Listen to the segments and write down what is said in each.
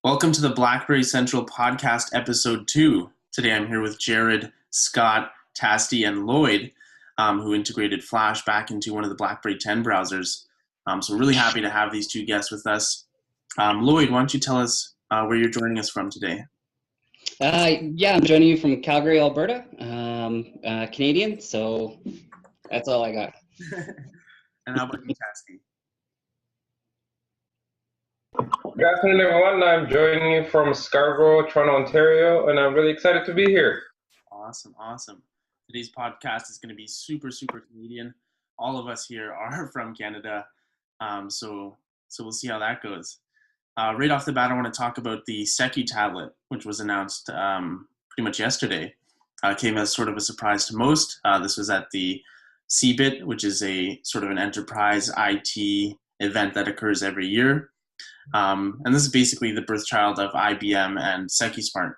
Welcome to the BlackBerry Central podcast, episode 2. Today I'm here with Jerid, Scott, Tasti, and Lloyd, who integrated Flash back into one of the BlackBerry 10 browsers. So we're really happy to have these two guests with us. Lloyd, why don't you tell us where you're joining us from today? Yeah, I'm joining you from Calgary, Alberta. Canadian, so that's all I got. And how about you, Tasti? Good afternoon, everyone. I'm joining you from Scarborough, Toronto, Ontario, and I'm really excited to be here. Awesome. Today's podcast is going to be super Canadian. All of us here are from Canada, so we'll see how that goes. Right off the bat, I want to talk about the Secchi Tablet, which was announced pretty much yesterday. Came as sort of a surprise to most. This was at the CeBIT, which is a sort of an enterprise IT event that occurs every year. And this is basically the birthchild of IBM and SecuSmart.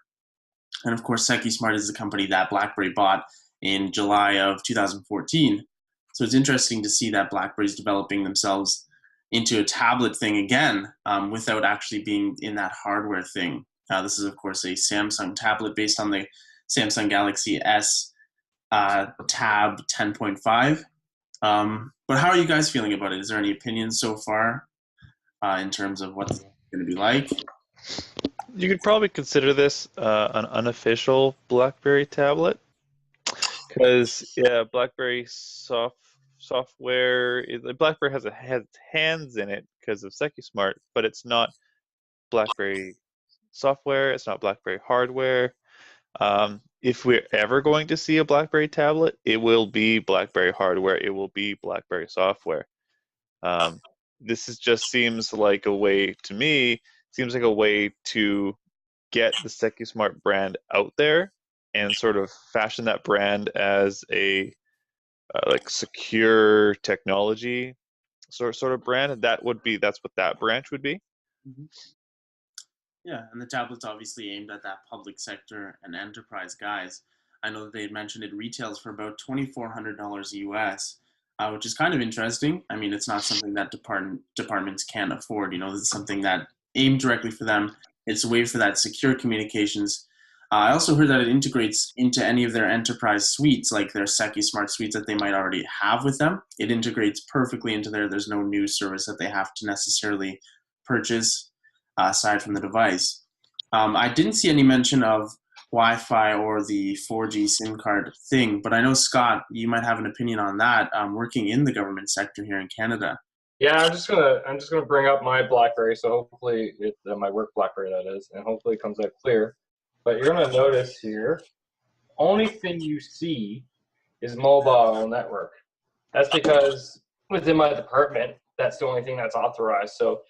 And of course, SecuSmart is the company that BlackBerry bought in July of 2014. So it's interesting to see that BlackBerry is developing themselves into a tablet thing again, without actually being in that hardware thing. This is, of course, a Samsung tablet based on the Samsung Galaxy S Tab 10.5. But how are you guys feeling about it? Is there any opinions so far in terms of what's going to be like? You could probably consider this an unofficial BlackBerry tablet, because BlackBerry software. BlackBerry has hands in it because of SecuSmart, but it's not BlackBerry software. It's not BlackBerry hardware. If we're ever going to see a BlackBerry tablet, it will be BlackBerry hardware. It will be BlackBerry software. This just seems like a way, to me, to get the SecuSmart brand out there and sort of fashion that brand as a like secure technology sort of brand. That's what that branch would be. Mm-hmm. Yeah, and the tablet's obviously aimed at that public sector and enterprise guys. I know that they had mentioned it retails for about $2,400 US. Which is kind of interesting. I mean, it's not something that departments can afford. You know, this is something that aimed directly for them. It's a way for that secure communications. I also heard that it integrates into any of their enterprise suites, like their SecuSmart suites that they might already have with them. It integrates perfectly into there. There's no new service that they have to necessarily purchase aside from the device. I didn't see any mention of Wi-Fi or the 4G SIM card thing, but I know, Scott, you might have an opinion on that, working in the government sector here in Canada. Yeah, I'm just gonna bring up my BlackBerry, so hopefully my work BlackBerry, that is, and hopefully it comes out clear. But you're gonna notice here, only thing you see is mobile network. That's because within my department, that's the only thing that's authorized. So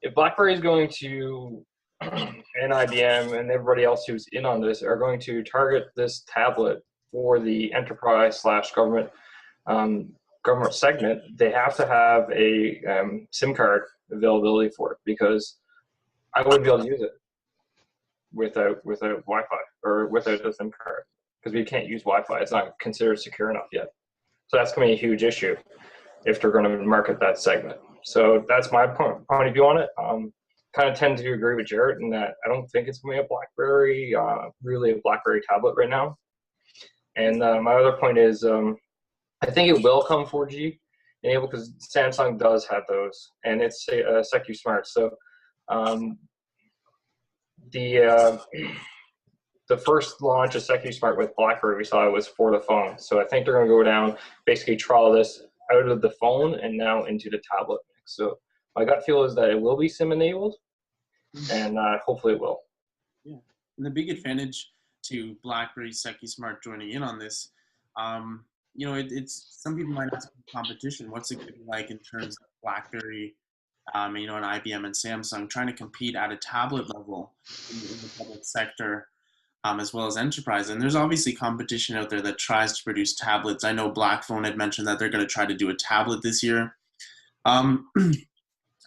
if BlackBerry is going to and IBM and everybody else who's in on this are going to target this tablet for the enterprise / government segment, they have to have a SIM card availability for it, because I wouldn't be able to use it without Wi-Fi or without the SIM card, because we can't use Wi-Fi. It's not considered secure enough yet. So that's going to be a huge issue if they're going to market that segment. So that's my point of view on it. Kind of tend to agree with Jerid in that I don't think it's going to be a BlackBerry, really a BlackBerry tablet right now. And my other point is, I think it will come 4G enabled, because Samsung does have those, and it's SecuSmart. So the first launch of SecuSmart with BlackBerry we saw was for the phone. So I think they're going to go down, basically trial this out of the phone and now into the tablet mix. So my gut feel is that it will be SIM enabled, and hopefully it will. Yeah, and the big advantage to BlackBerry SecuSmart joining in on this, you know, it's some people might ask competition. What's it going to be like in terms of BlackBerry, you know, and IBM and Samsung trying to compete at a tablet level in the public sector, as well as enterprise? And there's obviously competition out there that tries to produce tablets. I know Blackphone had mentioned that they're going to try to do a tablet this year.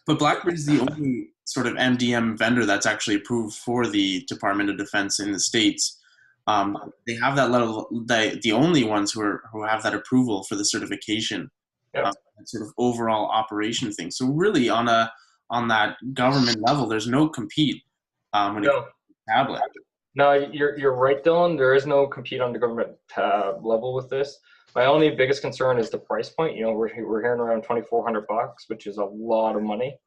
But BlackBerry is the only sort of MDM vendor that's actually approved for the Department of Defense in the States. They have that level, the only ones who have that approval for the certification, Yep. Sort of overall operation thing. So really on that government level, there's no compete when it comes No, to tablet. no, you're right, Dylan. There is no compete on the government level with this. My only biggest concern is the price point. You know, we're hearing around $2,400, which is a lot of money.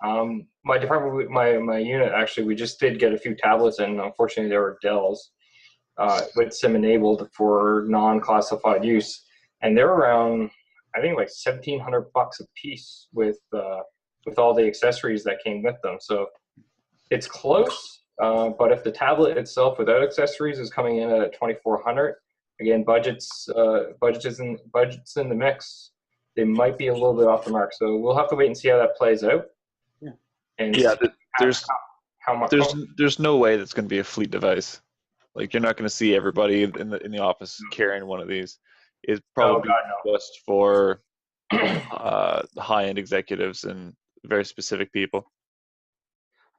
My department, my unit, actually, we just did get a few tablets, and unfortunately, they were Dells with SIM enabled for non-classified use, and they're around, I think, like $1,700 a piece with all the accessories that came with them. So it's close, but if the tablet itself without accessories is coming in at 2,400, again, budgets in the mix, they might be a little bit off the mark. So we'll have to wait and see how that plays out. Yeah. And Yeah, see how much. there's no way that's going to be a fleet device. Like, you're not going to see everybody in the office carrying one of these. It's probably just for high-end executives and very specific people.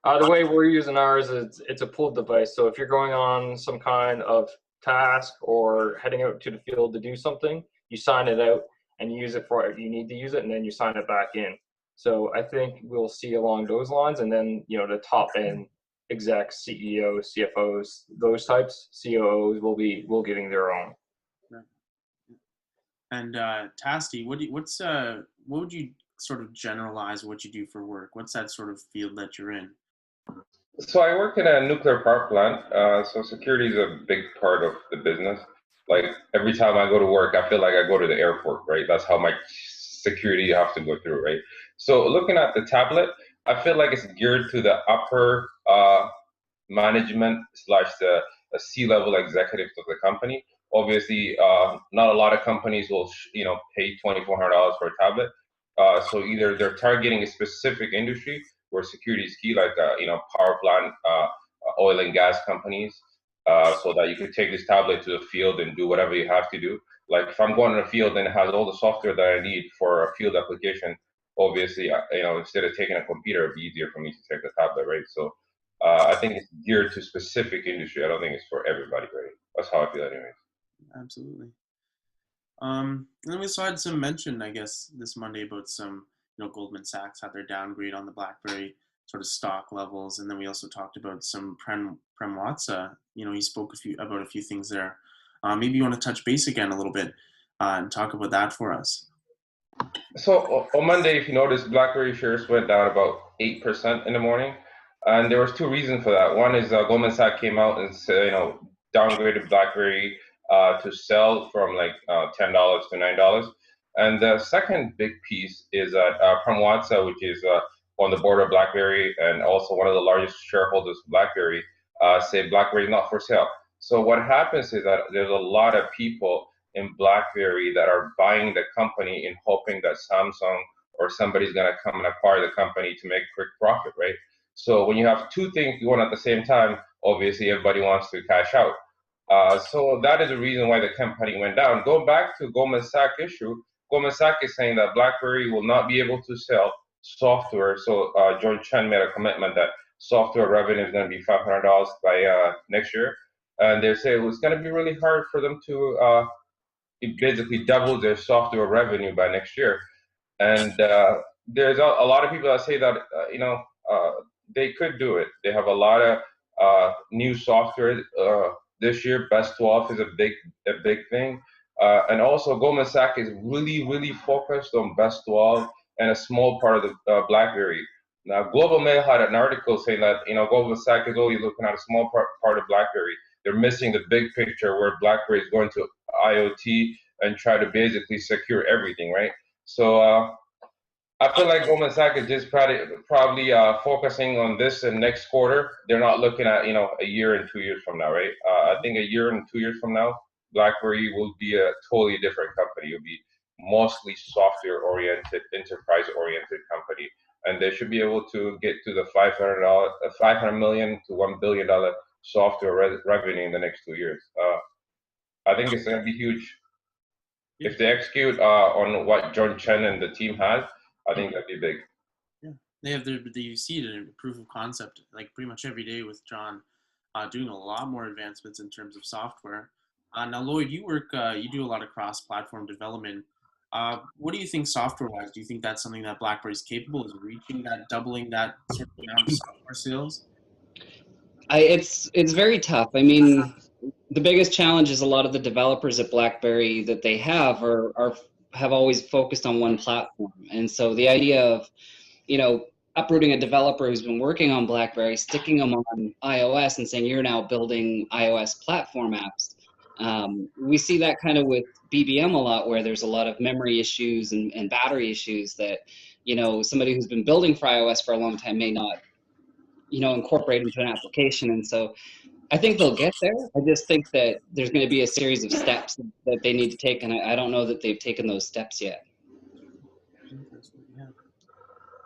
The way we're using ours is it's a pulled device. So if you're going on some kind of task or heading out to the field to do something, you sign it out and you use it for what you need to use it, and then you sign it back in. So I think we'll see along those lines, and then the top end execs, CEOs, CFOs, those types, COOs will getting their own. Right. And Tasti, what would you sort of generalize what you do for work? What's that sort of field that you're in? So I work in a nuclear power plant. So security is a big part of the business. Like every time I go to work, I feel like I go to the airport, right? That's how much security you have to go through, right? So looking at the tablet, I feel like it's geared to the upper management slash the C-level executives of the company. Obviously, not a lot of companies will pay $2,400 for a tablet. So either they're targeting a specific industry where security is key, like power plant, oil and gas companies, so that you can take this tablet to the field and do whatever you have to do. Like if I'm going to the field and it has all the software that I need for a field application, obviously, instead of taking a computer, it'd be easier for me to take the tablet, right? So I think it's geared to specific industry. I don't think it's for everybody, right? That's how I feel anyways. Absolutely. And then we also had some mention, I guess, this Monday about some, Goldman Sachs had their downgrade on the BlackBerry sort of stock levels, and then we also talked about some Prem Watsa. He spoke about a few things there. Maybe you want to touch base again a little bit and talk about that for us. So on Monday, if you notice, BlackBerry shares went down about 8% in the morning, and there was two reasons for that. One is Goldman Sachs came out and said, downgraded BlackBerry to sell from like $10 to $9. And the second big piece is that Prem Watsa, which is on the board of BlackBerry and also one of the largest shareholders of BlackBerry, say BlackBerry is not for sale. So what happens is that there's a lot of people in BlackBerry that are buying the company in hoping that Samsung or somebody's going to come and acquire the company to make a quick profit, right? So when you have two things going at the same time, obviously everybody wants to cash out. So that is the reason why the company went down. Going back to Goldman Sachs issue, Goldman Sachs is saying that BlackBerry will not be able to sell software. So John Chen made a commitment that software revenue is going to be $500 by next year. And they say it's going to be really hard for them to basically double their software revenue by next year. And there's a lot of people that say that, they could do it. They have a lot of new software this year. Best 12 is a big thing. And also Goldman Sachs is really focused on Best 12 and a small part of the BlackBerry. Now, Global Mail had an article saying that, Goldman Sachs is only looking at a small part of BlackBerry. They're missing the big picture where BlackBerry is going to IoT and try to basically secure everything, right? So I feel like Goldman Sachs is just probably focusing on this and next quarter. They're not looking at, a year and 2 years from now, right? I think a year and 2 years from now, BlackBerry will be a totally different company. It'll be mostly software-oriented, enterprise-oriented company. And they should be able to get to the $500 million to $1 billion software revenue in the next 2 years. I think it's going to be huge. If they execute on what John Chen and the team has, I think that'd be big. Yeah, they have you see it in proof of concept like pretty much every day with John doing a lot more advancements in terms of software. Now, Lloyd, you do a lot of cross-platform development. What do you think software-wise? Do you think that's something that BlackBerry's capable of reaching, that doubling that sort of amount of software sales? It's very tough. I mean, the biggest challenge is a lot of the developers at BlackBerry that they have always focused on one platform, and so the idea of uprooting a developer who's been working on BlackBerry, sticking them on iOS, and saying you're now building iOS platform apps. We see that kind of with BBM a lot, where there's a lot of memory issues and battery issues that somebody who's been building for iOS for a long time may not incorporate into an application. And so I think they'll get there. I just think that there's going to be a series of steps that they need to take, and I don't know that they've taken those steps yet. Interesting, yeah.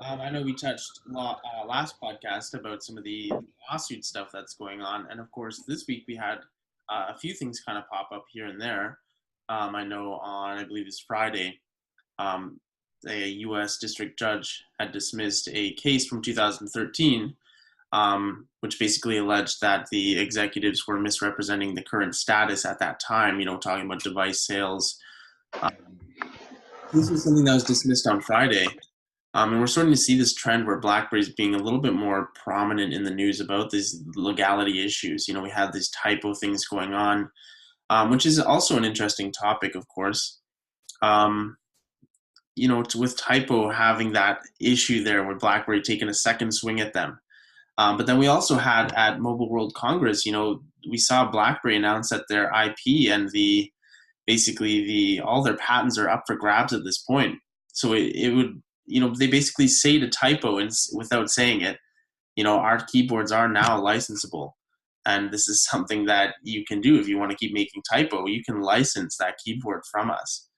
I know we touched last podcast about some of the lawsuit stuff that's going on, and of course this week we had a few things kind of pop up here and there. I know I believe it's Friday, a U.S. district judge had dismissed a case from 2013, which basically alleged that the executives were misrepresenting the current status at that time, talking about device sales. This was something that was dismissed on Friday. And we're starting to see this trend where BlackBerry is being a little bit more prominent in the news about these legality issues. We have these typo things going on, which is also an interesting topic, of course. With typo having that issue there with BlackBerry taking a second swing at them. But then we also had at Mobile World Congress, we saw BlackBerry announce that their IP and all their patents are up for grabs at this point. So it would, they basically say to typo and without saying it, our keyboards are now licensable. And this is something that you can do if you want to keep making typo. You can license that keyboard from us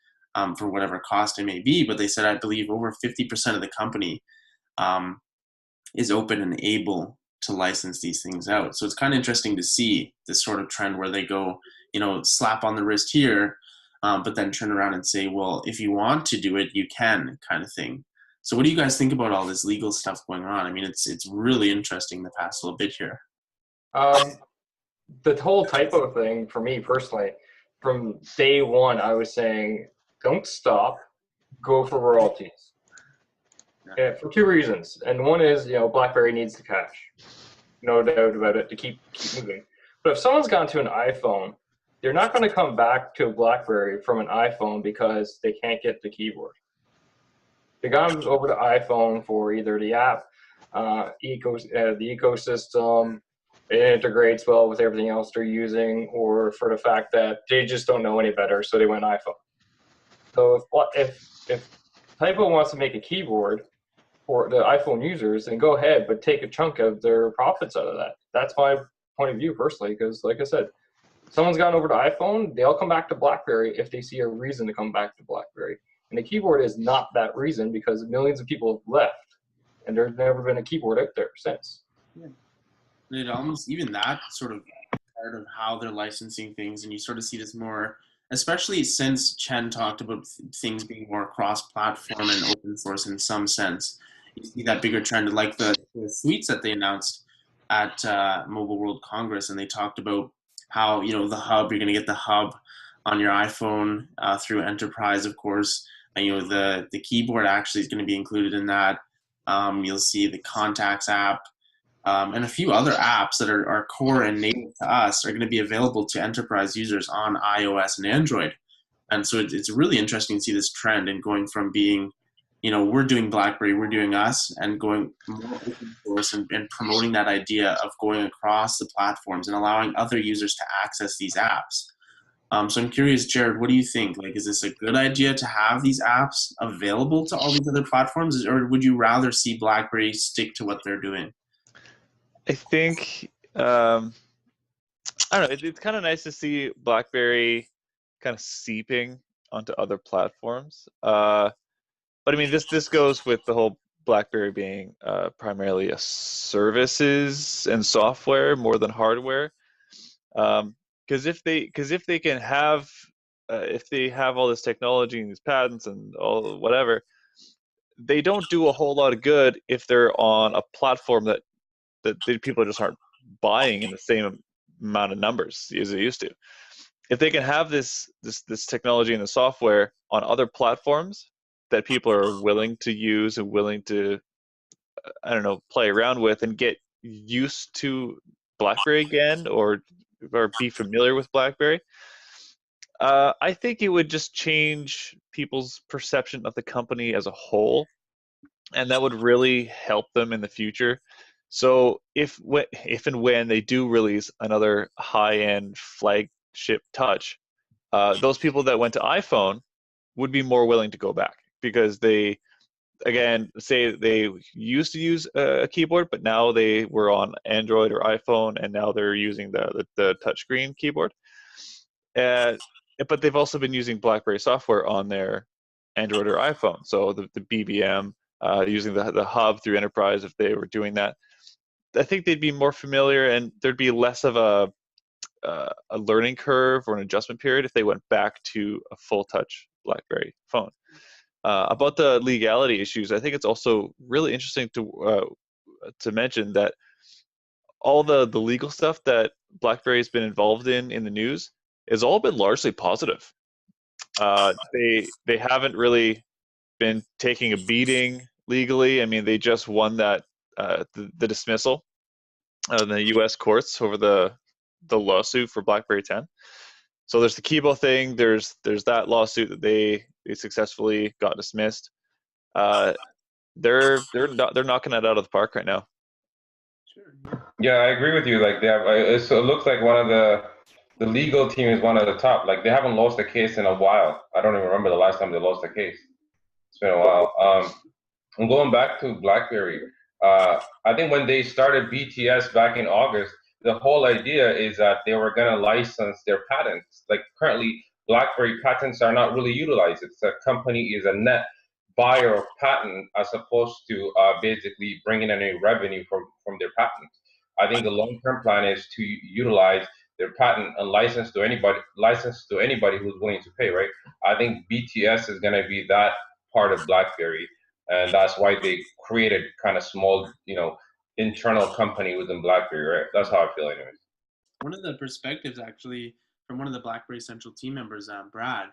for whatever cost it may be. But they said, I believe over 50% of the company is open and able to license these things out. So it's kind of interesting to see this sort of trend where they go, slap on the wrist here, but then turn around and say, well, if you want to do it, you can, kind of thing. So what do you guys think about all this legal stuff going on? I mean, it's really interesting the past little bit here. The whole typo thing, for me personally, from day one, I was saying, don't stop, go for royalties. Yeah, for two reasons. And one is, BlackBerry needs the cash. No doubt about it, to keep moving. But if someone's gone to an iPhone, they're not going to come back to a BlackBerry from an iPhone because they can't get the keyboard. They got over to iPhone for either the app, the ecosystem, it integrates well with everything else they're using, or for the fact that they just don't know any better, so they went iPhone. So if Typo wants to make a keyboard for the iPhone users, then go ahead, but take a chunk of their profits out of that. That's my point of view personally, because like I said, someone's gone over to iPhone, they'll come back to BlackBerry if they see a reason to come back to BlackBerry. And the keyboard is not that reason, because millions of people have left, and there's never been a keyboard out there since. Yeah. It almost, even that sort of part of how they're licensing things, and you sort of see this more, especially since Chen talked about things being more cross-platform and open source in some sense. You see that bigger trend, like the suites that they announced at Mobile World Congress, and they talked about how, the hub, you're going to get the hub on your iPhone through Enterprise, of course. And, the keyboard actually is going to be included in that. You'll see the Contacts app and a few other apps that are core and native to us are going to be available to enterprise users on iOS and Android. And so it's really interesting to see this trend and going from being, we're doing BlackBerry, we're doing us, and going more open source and promoting that idea of going across the platforms and allowing other users to access these apps. So I'm curious, Jerid, what do you think? Like, is this a good idea to have these apps available to all these other platforms, or would you rather see BlackBerry stick to what they're doing? I think, I don't know, it's kind of nice to see BlackBerry kind of seeping onto other platforms. But I mean, this goes with the whole BlackBerry being primarily a services and software more than hardware. Because if they can have, if they have all this technology and these patents and all whatever, they don't do a whole lot of good if they're on a platform that people just aren't buying in the same amount of numbers as they used to. If they can have this technology and the software on other platforms that people are willing to use and willing to, play around with and get used to BlackBerry again or be familiar with BlackBerry. I think it would just change people's perception of the company as a whole, and that would really help them in the future. So if and when they do release another high-end flagship touch, those people that went to iPhone would be more willing to go back because they, again, say they used to use a keyboard, but now they were on Android or iPhone, and now they're using the touchscreen keyboard. But they've also been using BlackBerry software on their Android or iPhone. So the BBM, using the hub through Enterprise, if they were doing that, I think they'd be more familiar, and there'd be less of a learning curve or an adjustment period if they went back to a full touch BlackBerry phone. About the legality issues, I think it's also really interesting to mention that all the legal stuff that BlackBerry's been involved in the news has all been largely positive. They haven't really been taking a beating legally. I mean, they just won that the dismissal in the U.S. courts over the lawsuit for BlackBerry 10. So there's the Kibo thing. There's that lawsuit that they successfully got dismissed. They're knocking that out of the park right now. Sure. Yeah, I agree with you. Like they have, so it looks like one of the legal team is one of the top. Like they haven't lost a case in a while. I don't even remember the last time they lost a case. It's been a while. And going back to BlackBerry, I think when they started BTS back in August, the whole idea is that they were going to license their patents. Like currently, BlackBerry patents are not really utilized. It's a company is a net buyer of patent as opposed to basically bringing in any revenue from their patents. I think the long-term plan is to utilize their patent and license to anybody who's willing to pay, right? I think BTS is going to be that part of BlackBerry, and that's why they created kind of small, internal company within BlackBerry, right? That's how I feel anyways. One of the perspectives actually from one of the BlackBerry Central team members, Brad,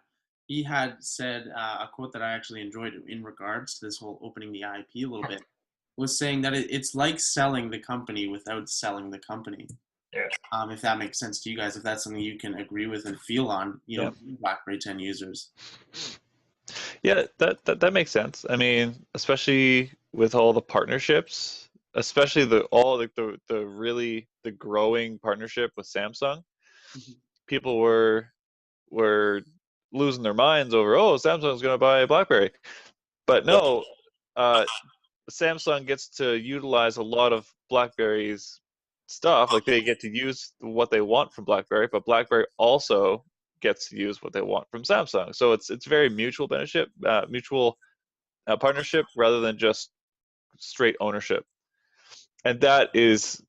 he had said a quote that I actually enjoyed in regards to this whole opening the IP a little bit, was saying that it's like selling the company without selling the company. Yeah. If that makes sense to you guys, if that's something you can agree with and feel on, BlackBerry 10 users. Yeah, that makes sense. I mean, especially with all the partnerships, especially the growing partnership with Samsung. Mm-hmm. People were losing their minds over, Samsung's going to buy BlackBerry. But no, Samsung gets to utilize a lot of BlackBerry's stuff. Like they get to use what they want from BlackBerry, but BlackBerry also gets to use what they want from Samsung. So it's very mutual partnership rather than just straight ownership. And that is,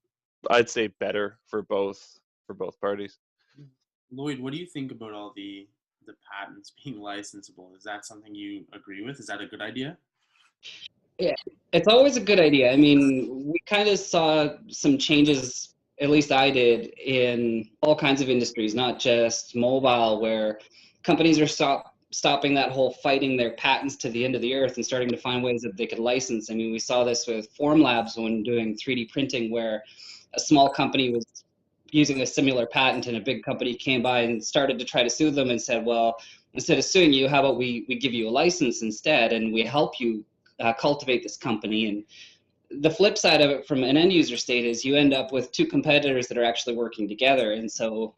I'd say, better for both parties. Lloyd, what do you think about all the patents being licensable? Is that something you agree with? Is that a good idea? Yeah, it's always a good idea. I mean, we kind of saw some changes, at least I did, in all kinds of industries, not just mobile, where companies are stopping that whole fighting their patents to the end of the earth and starting to find ways that they could license. I mean, we saw this with Formlabs when doing 3D printing, where a small company was using a similar patent and a big company came by and started to try to sue them and said, well, instead of suing you, how about we give you a license instead and we help you cultivate this company. And the flip side of it from an end user state is you end up with two competitors that are actually working together. And so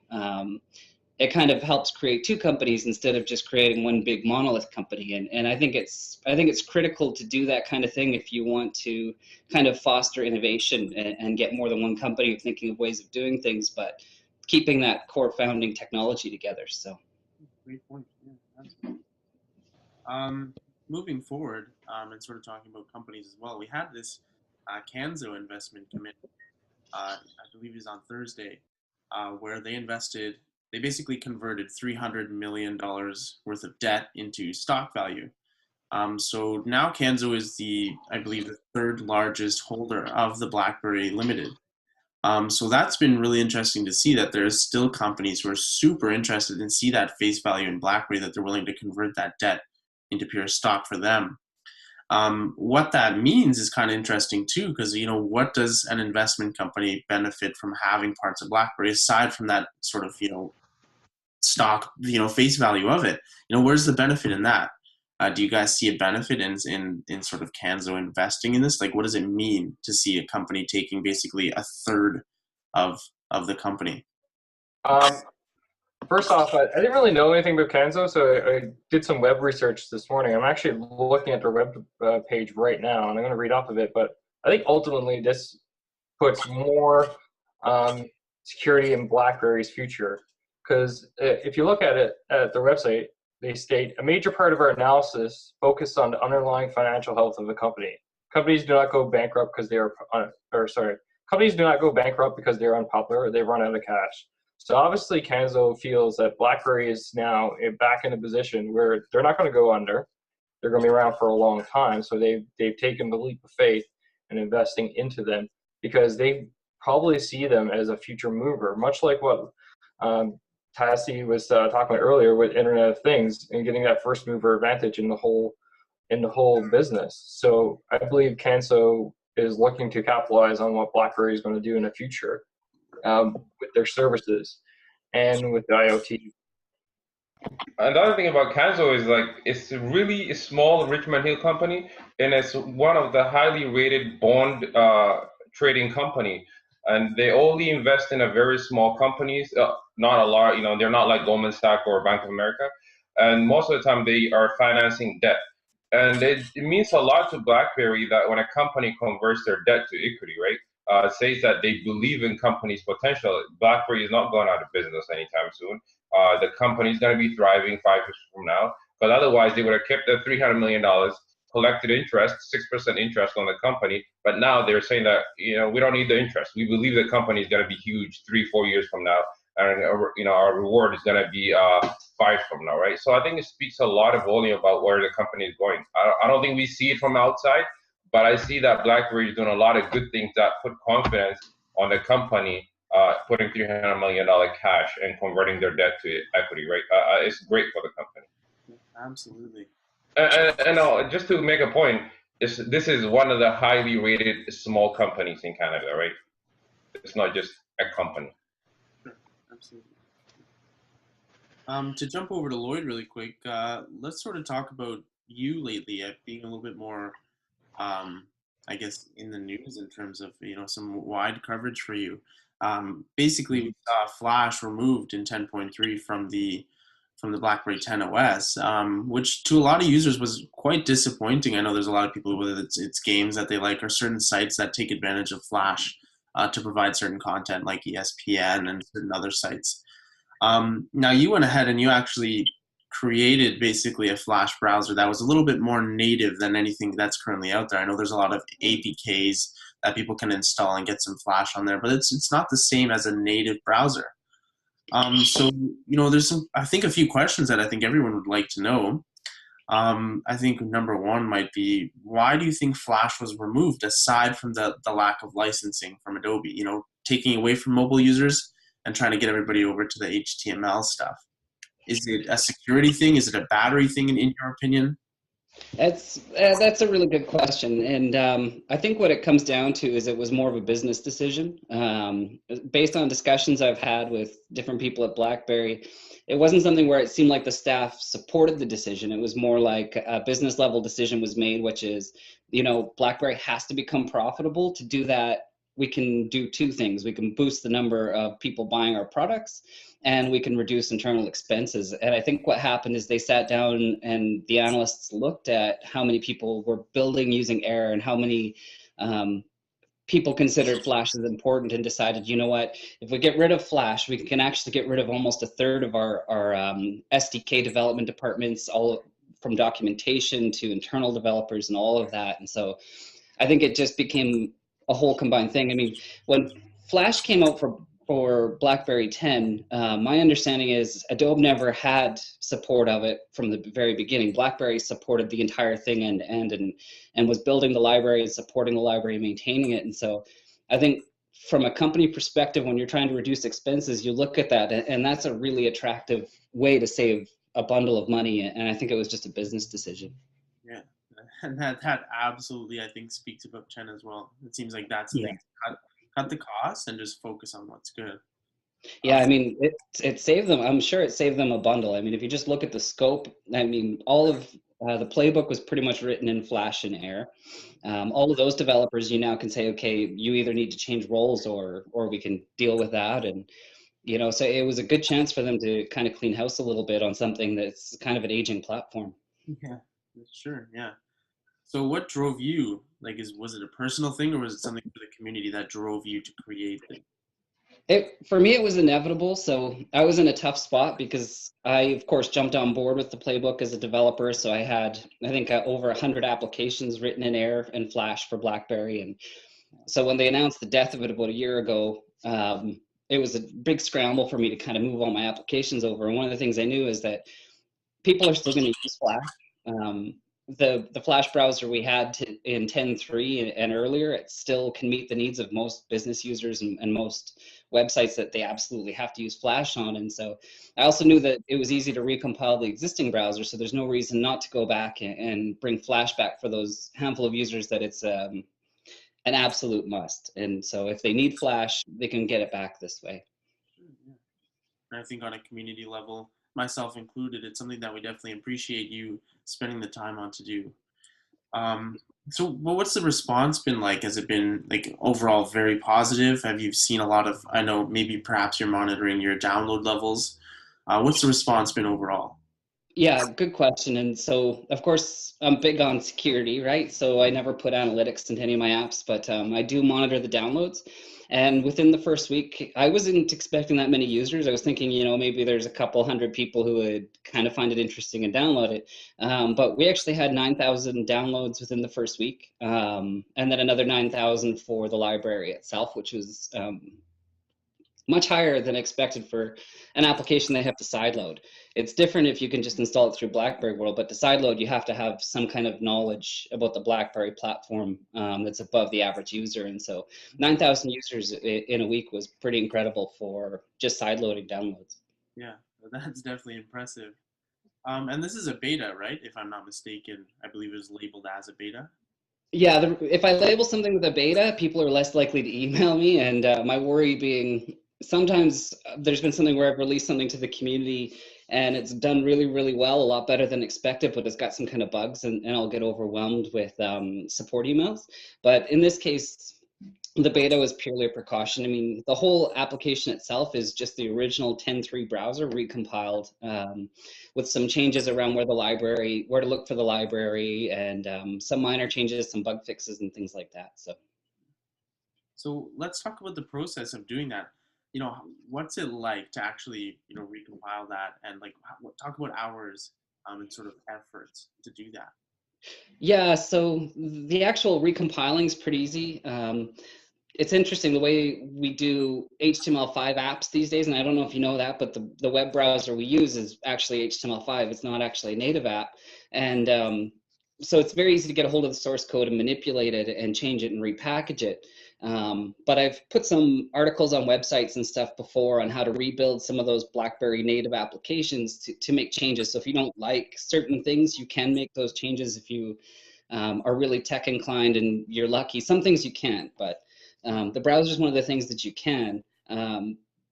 it kind of helps create two companies instead of just creating one big monolith company. And I think it's critical to do that kind of thing if you want to kind of foster innovation and get more than one company thinking of ways of doing things, but keeping that core founding technology together. So great point. Yeah, moving forward, and sort of talking about companies as well, we had this Canso Investment committee, I believe it was on Thursday, where they basically converted $300 million worth of debt into stock value. So now Canso is I believe, the third largest holder of the BlackBerry Limited. So that's been really interesting to see that there's still companies who are super interested and see that face value in BlackBerry, that they're willing to convert that debt into pure stock for them. What that means is kind of interesting too, because what does an investment company benefit from having parts of BlackBerry aside from that sort of stock face value of it? Where's the benefit in that? Do you guys see a benefit in sort of Canso investing in this? Like, what does it mean to see a company taking basically a third of the company? First off, I didn't really know anything about Kanso, so I did some web research this morning. I'm actually looking at their web page right now, and I'm going to read off of it. But I think ultimately this puts more security in BlackBerry's future. Because if you look at it at their website, they state a major part of our analysis focused on the underlying financial health of the company. Companies do not go bankrupt because they are, companies do not go bankrupt because they are unpopular or they run out of cash. So obviously, Kanso feels that BlackBerry is now back in a position where they're not going to go under. They're going to be around for a long time. So they've taken the leap of faith and investing into them because they probably see them as a future mover, much like what Tasti was talking about earlier with Internet of Things and getting that first mover advantage in the whole business. So I believe Kanso is looking to capitalize on what BlackBerry is going to do in the future. With their services and with the IoT. Another thing about Canso is it's a really small Richmond Hill company, and it's one of the highly rated bond trading company. And they only invest in a very small companies, not a lot. They're not like Goldman Sachs or Bank of America. And most of the time they are financing debt. And it means a lot to BlackBerry that when a company converts their debt to equity, right? Says that they believe in company's potential. BlackBerry is not going out of business anytime soon. The company is going to be thriving 5 years from now, but otherwise they would have kept the $300 million, collected interest, 6% interest on the company. But now they're saying that we don't need the interest. We believe the company is going to be huge 3-4 years from now, and our reward is going to be 5 from now, right? So I think it speaks a lot of volume about where the company is going. I don't think we see it from outside. But I see that BlackBerry is doing a lot of good things that put confidence on the company, putting $300 million cash and converting their debt to equity, right? It's great for the company. Absolutely. And just to make a point, this is one of the highly rated small companies in Canada, right? It's not just a company. Sure. Absolutely. To jump over to Lloyd really quick, let's sort of talk about you lately being a little bit more I guess in the news in terms of some wide coverage for you. Basically, we saw Flash removed in 10.3 from the BlackBerry 10 OS, which to a lot of users was quite disappointing. I know there's a lot of people, whether it's games that they like or certain sites that take advantage of Flash to provide certain content like ESPN and certain other sites. Now you went ahead and you actually created basically a Flash browser that was a little bit more native than anything that's currently out there. I know there's a lot of APKs that people can install and get some Flash on there, but it's not the same as a native browser. So there's I think a few questions that I think everyone would like to know. I think number one might be, why do you think Flash was removed aside from the lack of licensing from Adobe, taking away from mobile users and trying to get everybody over to the HTML stuff? Is it a security thing? Is it a battery thing in your opinion? That's a really good question, and I think what it comes down to is it was more of a business decision. Based on discussions I've had with different people at BlackBerry, it wasn't something where it seemed like the staff supported the decision. It was more like a business level decision was made, which is, BlackBerry has to become profitable. To do that, we can do two things. We can boost the number of people buying our products, and we can reduce internal expenses. And I think what happened is they sat down and the analysts looked at how many people were building using Air and how many people considered Flash as important, and decided, you know what, if we get rid of Flash, we can actually get rid of almost a third of our SDK development departments, all from documentation to internal developers and all of that. And so I think it just became a whole combined thing. I mean, when Flash came out for BlackBerry 10, my understanding is Adobe never had support of it from the very beginning. BlackBerry supported the entire thing end to end, and was building the library and supporting the library and maintaining it. And so I think from a company perspective, when you're trying to reduce expenses, you look at that, and that's a really attractive way to save a bundle of money. And I think it was just a business decision. Yeah, And that absolutely, I think, speaks about Chen as well. It seems like that's the Yeah. thing. Cut the costs and just focus on what's good. Yeah, I mean, it saved them. I'm sure it saved them a bundle. I mean, if you just look at the scope, I mean, all of the playbook was pretty much written in Flash and Air. All of those developers, you now can say, okay, you either need to change roles or we can deal with that. And so it was a good chance for them to kind of clean house a little bit on something that's kind of an aging platform. Yeah, sure. Yeah. So what drove you? Like, was it a personal thing, or was it something for the community that drove you to create it? For me, it was inevitable. So I was in a tough spot because I, of course, jumped on board with the playbook as a developer. So I had, I think, over 100 applications written in Air and Flash for BlackBerry. And so when they announced the death of it about a year ago, it was a big scramble for me to kind of move all my applications over. And one of the things I knew is that people are still going to use Flash. Um, the Flash browser we had in 10.3 and earlier, it still can meet the needs of most business users and most websites that they absolutely have to use Flash on. And so I also knew that it was easy to recompile the existing browser, so there's no reason not to go back and bring Flash back for those handful of users that it's an absolute must. And so if they need Flash, they can get it back this way. And I think on a community level, myself included, it's something that we definitely appreciate you spending the time on to do. So what's the response been like? Has it been like overall very positive? Have you seen a lot of, I know maybe perhaps you're monitoring your download levels. What's the response been overall? Yeah, good question. And so, of course, I'm big on security, right? So I never put analytics into any of my apps, but I do monitor the downloads. And within the first week, I wasn't expecting that many users. I was thinking, maybe there's a couple hundred people who would kind of find it interesting and download it. But we actually had 9,000 downloads within the first week, and then another 9,000 for the library itself, which was much higher than expected for an application they have to sideload. It's different if you can just install it through BlackBerry World, but to sideload, you have to have some kind of knowledge about the BlackBerry platform that's above the average user. And so 9,000 users in a week was pretty incredible for just sideloading downloads. Yeah, that's definitely impressive. And this is a beta, right? If I'm not mistaken, I believe it was labeled as a beta. Yeah, if I label something with a beta, people are less likely to email me. And my worry being sometimes there's been something where I've released something to the community and it's done really, really well, a lot better than expected, but it's got some kind of bugs and I'll get overwhelmed with support emails. But in this case, the beta was purely a precaution. I mean, the whole application itself is just the original 10.3 browser recompiled with some changes around where to look for the library, and some minor changes, some bug fixes and things like that. So let's talk about the process of doing that. What's it like to actually, recompile that, and like talk about hours and sort of efforts to do that. Yeah, so the actual recompiling is pretty easy. It's interesting the way we do HTML5 apps these days, and I don't know if you know that, but the web browser we use is actually HTML5. It's not actually a native app. And so it's very easy to get a hold of the source code and manipulate it and change it and repackage it. But I've put some articles on websites and stuff before on how to rebuild some of those BlackBerry native applications to make changes. So if you don't like certain things, you can make those changes if you are really tech inclined and you're lucky. Some things you can't, but the browser is one of the things that you can.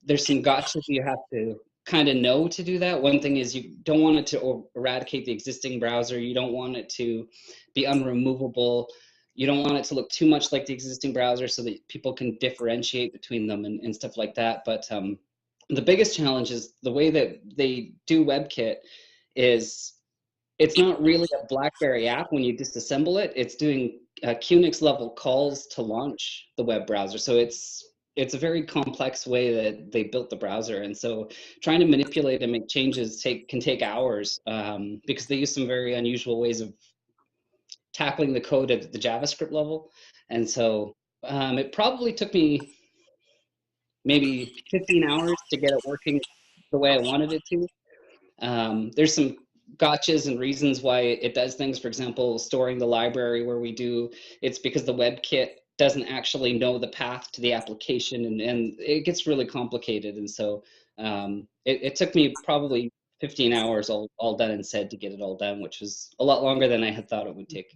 There's some gotchas you have to kind of know to do that. One thing is you don't want it to eradicate the existing browser. You don't want it to be unremovable. You don't want it to look too much like the existing browser so that people can differentiate between them and stuff like that. But the biggest challenge is the way that they do WebKit is it's not really a BlackBerry app when you disassemble it. It's doing QNX level calls to launch the web browser. So it's a very complex way that they built the browser. And so trying to manipulate and make changes can take hours because they use some very unusual ways of tackling the code at the JavaScript level. And so it probably took me maybe 15 hours to get it working the way I wanted it to. There's some gotchas and reasons why it does things. For example, storing the library where we do, it's because the WebKit doesn't actually know the path to the application, and it gets really complicated. And so it took me probably 15 hours all done and said to get it all done, which was a lot longer than I had thought it would take.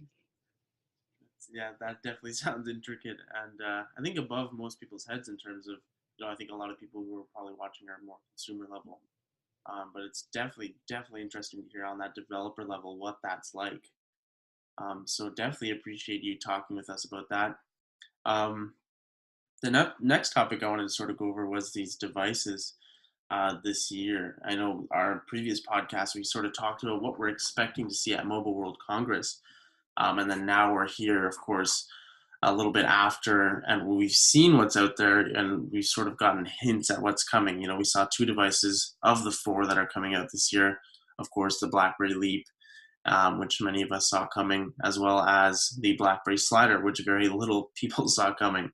Yeah, that definitely sounds intricate, and I think above most people's heads in terms of, I think a lot of people who are probably watching are more consumer level. But it's definitely interesting to hear on that developer level what that's like. So definitely appreciate you talking with us about that. Um, the next topic I wanted to sort of go over was these devices this year. I know our previous podcast, we sort of talked about what we're expecting to see at Mobile World Congress. And then now we're here, of course, a little bit after, and we've seen what's out there, and we've sort of gotten hints at what's coming. We saw 2 devices of the 4 that are coming out this year. Of course, the BlackBerry Leap, which many of us saw coming, as well as the BlackBerry Slider, which very little people saw coming.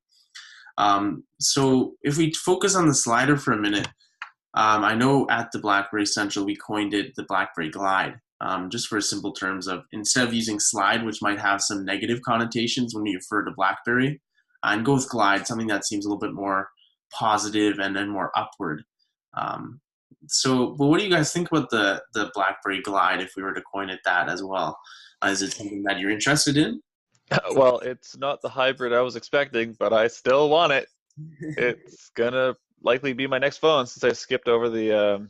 So if we focus on the Slider for a minute, I know at the BlackBerry Central we coined it the BlackBerry Glide, just for simple terms of, instead of using slide, which might have some negative connotations when you refer to BlackBerry, and go with Glide, something that seems a little bit more positive and then more upward. But what do you guys think about the BlackBerry Glide if we were to coin it that as well? Is it something that you're interested in? Well, it's not the hybrid I was expecting, but I still want it. It's gonna likely be my next phone since I skipped over the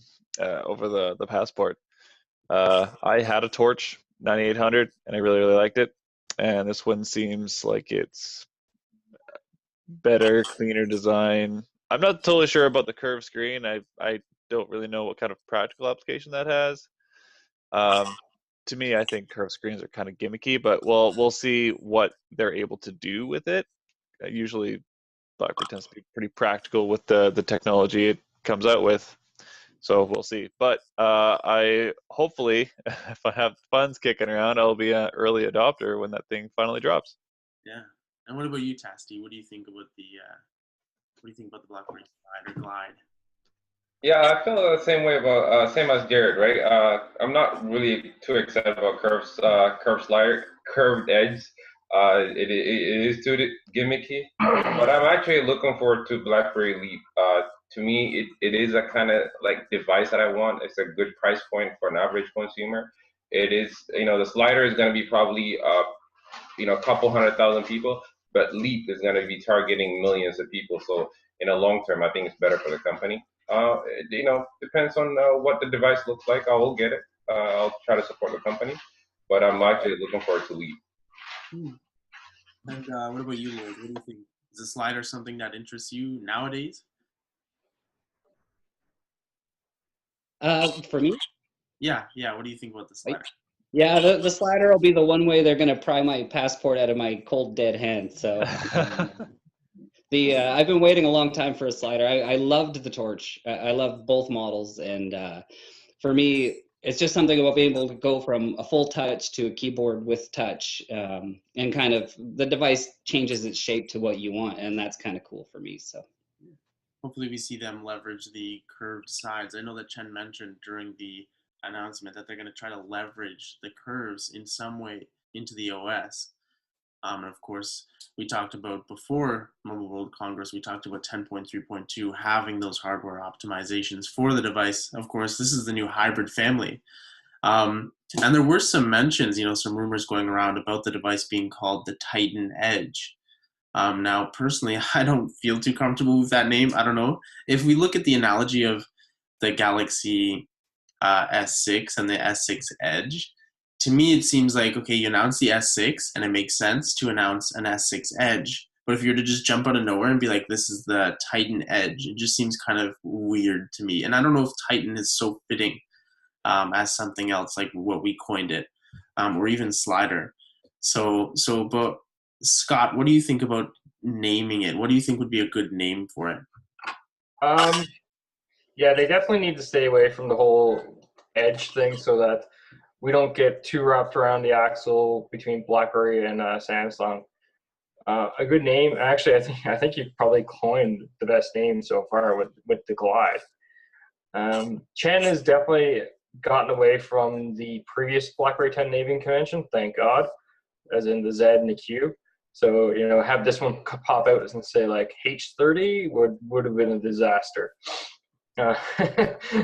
Passport. I had a Torch 9800 and I really liked it, and this one seems like it's better, cleaner design. I'm not totally sure about the curved screen. I don't really know what kind of practical application that has. To me, I think curved screens are kind of gimmicky, but we'll see what they're able to do with it. Usually BlackBerry tends to be pretty practical with the technology it comes out with, so we'll see. But I hopefully, if I have funds kicking around, I'll be an early adopter when that thing finally drops. Yeah. And what about you, Tasti? What do you think about the BlackBerry Slide or Glide? Yeah, I feel the same way about same as Jerid, right? I'm not really too excited about curved slider, curved edge. It is too gimmicky, but I'm actually looking forward to BlackBerry Leap. To me, it is a kind of like device that I want. It's a good price point for an average consumer. It is, the slider is going to be probably a couple 100,000 people, but Leap is going to be targeting millions of people. So in the long term, I think it's better for the company. Depends on what the device looks like. I will get it. I'll try to support the company, but I'm actually looking forward to Leap. And what about you, Lloyd? What do you think? Is the Slider something that interests you nowadays? For me? Yeah. What do you think about the Slider? Yeah, the Slider will be the one way they're going to pry my Passport out of my cold, dead hand. So I've been waiting a long time for a Slider. I loved the Torch. I love both models, and for me, it's just something about being able to go from a full touch to a keyboard with touch, and kind of the device changes its shape to what you want, and that's kind of cool for me. So hopefully we see them leverage the curved sides. I know that Chen mentioned during the announcement that they're going to try to leverage the curves in some way into the OS. And of course, we talked about before Mobile World Congress, we talked about 10.3.2 having those hardware optimizations for the device. Of course, this is the new hybrid family. And there were some mentions, some rumors going around about the device being called the Titan Edge. Now, personally, I don't feel too comfortable with that name. I don't know. If we look at the analogy of the Galaxy S6 and the S6 Edge, to me it seems like, okay, you announce the S6 and it makes sense to announce an S6 Edge, but if you were to just jump out of nowhere and be like, this is the Titan Edge, it just seems kind of weird to me. And I don't know if Titan is so fitting as something else like what we coined it, or even Slider. But Scott, what do you think about naming it? What do you think would be a good name for it? Yeah, they definitely need to stay away from the whole edge thing so that we don't get too wrapped around the axle between BlackBerry and Samsung. A good name, actually, I think you probably coined the best name so far with the Glide. Chen has definitely gotten away from the previous BlackBerry 10 naming convention, thank God, as in the Z and the Q. So, have this one pop out and say like H30 would have been a disaster.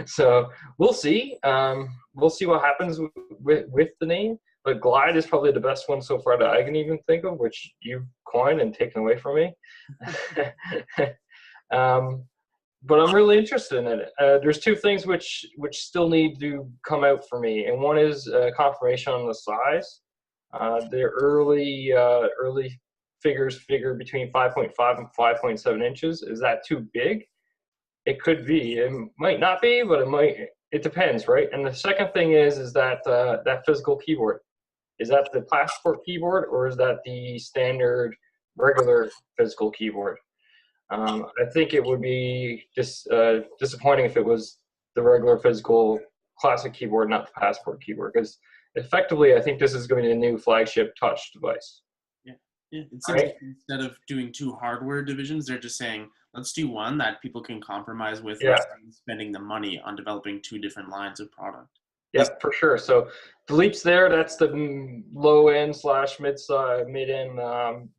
So we'll see. We'll see what happens with the name. But Glide is probably the best one so far that I can even think of, which you've coined and taken away from me. But I'm really interested in it. There's two things which still need to come out for me, and one is confirmation on the size. The early figures figure between 5.5 and 5.7 inches. Is that too big? It could be. It might not be, but it might. It depends, right? And the second thing is that that physical keyboard. Is that the Passport keyboard, or is that the standard regular physical keyboard? I think it would be disappointing if it was the regular physical classic keyboard, not the Passport keyboard, because effectively, I think this is going to be the new flagship touch device. Yeah. It seems like instead of doing two hardware divisions, they're just saying, let's do one that people can compromise with without spending the money on developing two different lines of product. Yeah, for sure. So the leaps there, that's the low end / mid end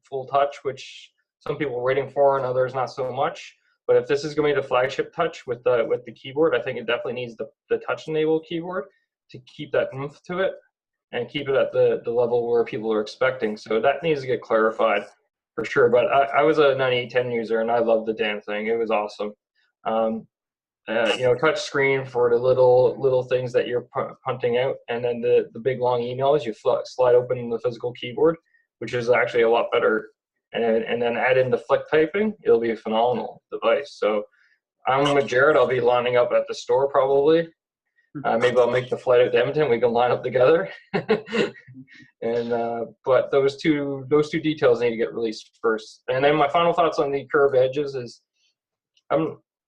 full touch, which some people are waiting for and others not so much. But if this is going to be the flagship touch with the keyboard, I think it definitely needs the touch enabled keyboard to keep that oomph to it and keep it at the level where people are expecting. So that needs to get clarified for sure. But I was a 9810 user and I loved the damn thing. It was awesome. Touch screen for the little things that you're punting out, and then the big long emails you slide open the physical keyboard, which is actually a lot better. And then add in the flick typing, it'll be a phenomenal device. So I'm with Jerid. I'll be lining up at the store probably. Maybe I'll make the flight out to Edmonton. We can line up together. But those two details need to get released first. And then my final thoughts on the curved edges is,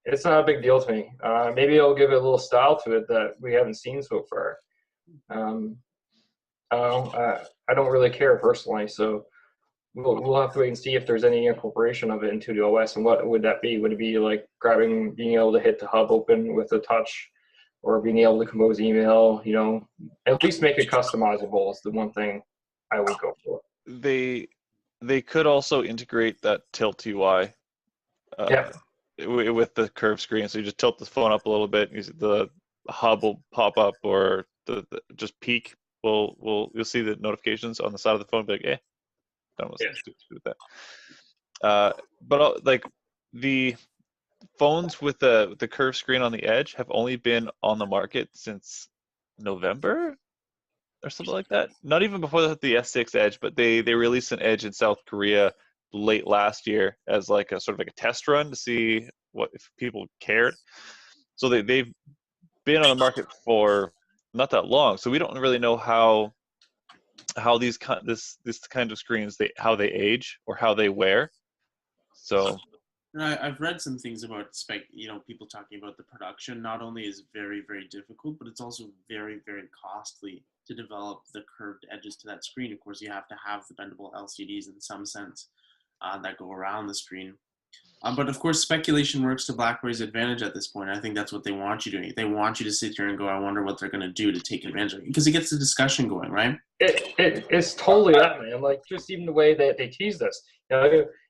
it's not a big deal to me. Maybe it'll give it a little style to it that we haven't seen so far. I don't really care personally, so we'll have to wait and see if there's any incorporation of it into the OS. And what would that be? Would it be like being able to hit the hub open with a touch, or being able to compose email? At least make it customizable is the one thing I would go for. They could also integrate that tilt UI. With the curved screen, so you just tilt the phone up a little bit, the hub will pop up, or the just peak you'll see the notifications on the side of the phone, be like, don't listen to that. But like the phones with the curved screen on the edge have only been on the market since November or something like that. Not even before the S6 Edge, but they released an Edge in South Korea late last year as like a sort of like a test run to see if people cared. So they've been on the market for not that long, so we don't really know how this kind of screens how they age or how they wear. So I've read some things about people talking about the production not only is very, very difficult, but it's also very, very costly to develop the curved edges to that screen. Of course, you have to have the bendable LCDs in some sense that go around the screen. But of course, speculation works to BlackBerry's advantage at this point. I think that's what they want you doing. They want you to sit here and go, I wonder what they're going to do to take advantage of it. Because it gets the discussion going, right? It's totally that, man. Like, just even the way that they tease this.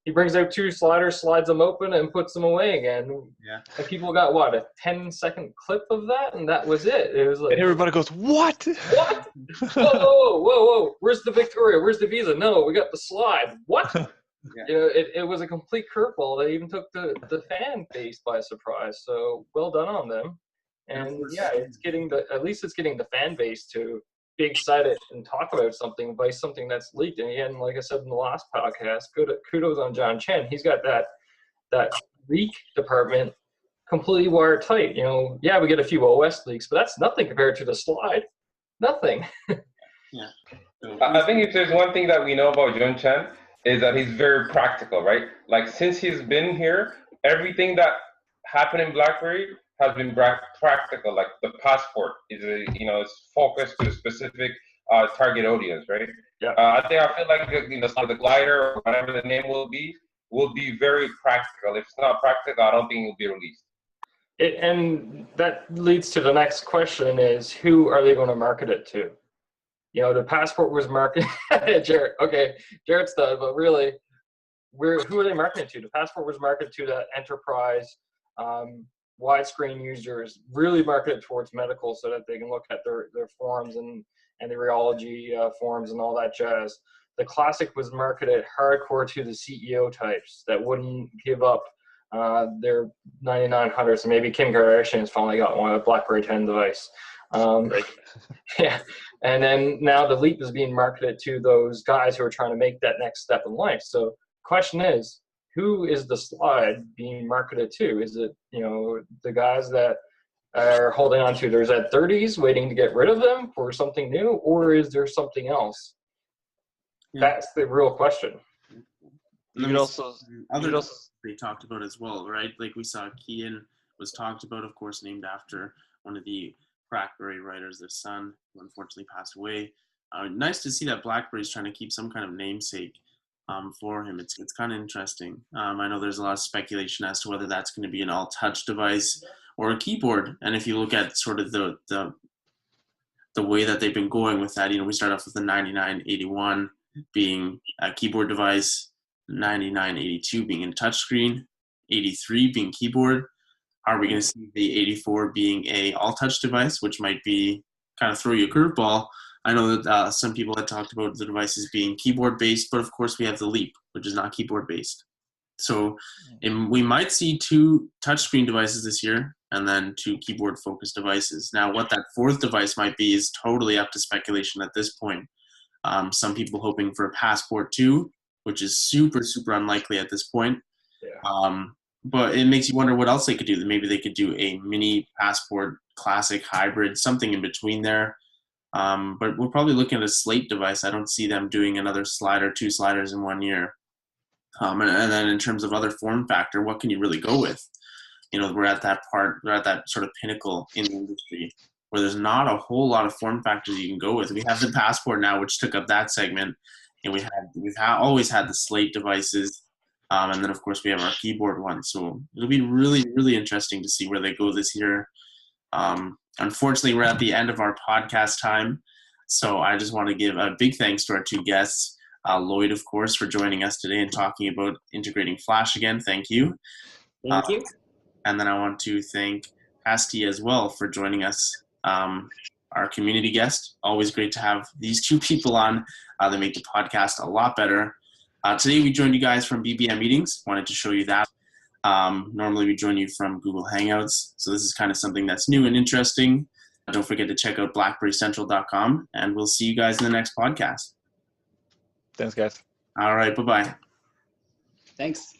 He brings out two sliders, slides them open, and puts them away again. Yeah. And people got, a 10-second clip of that? And that was it. It was like, and everybody goes, what? What? Whoa. Where's the Victoria? Where's the Visa? No, we got the slide. What? Yeah. It was a complete curveball. They even took the fan base by surprise. So well done on them. And it's getting at least it's getting the fan base to be excited and talk about something by something that's leaked. And again, like I said in the last podcast, kudos on John Chen. He's got that leak department completely watertight. We get a few OS leaks, but that's nothing compared to the slide. Nothing. Yeah. I think if there's one thing that we know about John Chen, is that he's very practical, right? Like, since he's been here, everything that happened in BlackBerry has been practical. Like the Passport is it's focused to a specific target audience, right? Yeah. I feel like the glider or whatever the name will be very practical. If it's not practical, I don't think it will be released. And that leads to the next question: is who are they going to market it to? The Passport was marketed. Jerid, okay, Jerid's done, but really, who are they marketing to? The Passport was marketed to that enterprise, widescreen users, really marketed towards medical so that they can look at their forms and and the rheology forums and all that jazz. The Classic was marketed hardcore to the CEO types that wouldn't give up their 9900s. And maybe Kim Kardashian has finally got one, a BlackBerry 10 device. Right. Yeah. And then now the Leap is being marketed to those guys who are trying to make that next step in life. So question is, who is the Slide being marketed to? Is it, the guys that are holding on to their Z30s, waiting to get rid of them for something new, or is there something else? Yeah. That's the real question. You could also they talked about as well, right? Like we saw Kian was talked about, of course, named after one of the BlackBerry writers, their son, who unfortunately passed away. Nice to see that BlackBerry's trying to keep some kind of namesake for him. It's kind of interesting. I know there's a lot of speculation as to whether that's going to be an all-touch device or a keyboard. And if you look at sort of the way that they've been going with that, we start off with the 9981 being a keyboard device, 9982 being a touchscreen, 83 being keyboard. Are we going to see the 84 being a all-touch device, which might be kind of throw you a curveball? I know that some people had talked about the devices being keyboard-based, but of course we have the Leap, which is not keyboard-based. So we might see 2 touchscreen devices this year and then 2 keyboard-focused devices. Now, what that 4th device might be is totally up to speculation at this point. Some people hoping for a Passport 2, which is super, super unlikely at this point. Yeah. But it makes you wonder what else they could do. Maybe they could do a mini Passport Classic hybrid, something in between there. But we're probably looking at a slate device. I don't see them doing another slide or 2 sliders in 1 year. And then in terms of other form factor, what can you really go with? We're at that sort of pinnacle in the industry where there's not a whole lot of form factors you can go with. We have the Passport now, which took up that segment, and we've always had the slate devices. And then, of course, we have our keyboard one. So it'll be really, really interesting to see where they go this year. Unfortunately, we're at the end of our podcast time. So I just want to give a big thanks to our 2 guests. Lloyd, of course, for joining us today and talking about integrating Flash again. Thank you. Thank you. And then I want to thank Tasti as well for joining us, our community guest. Always great to have these 2 people on. They make the podcast a lot better. Today we joined you guys from BBM meetings. Wanted to show you that. Normally we join you from Google Hangouts. So this is kind of something that's new and interesting. Don't forget to check out BlackBerryCentral.com, and we'll see you guys in the next podcast. Thanks, guys. All right. Bye-bye. Thanks.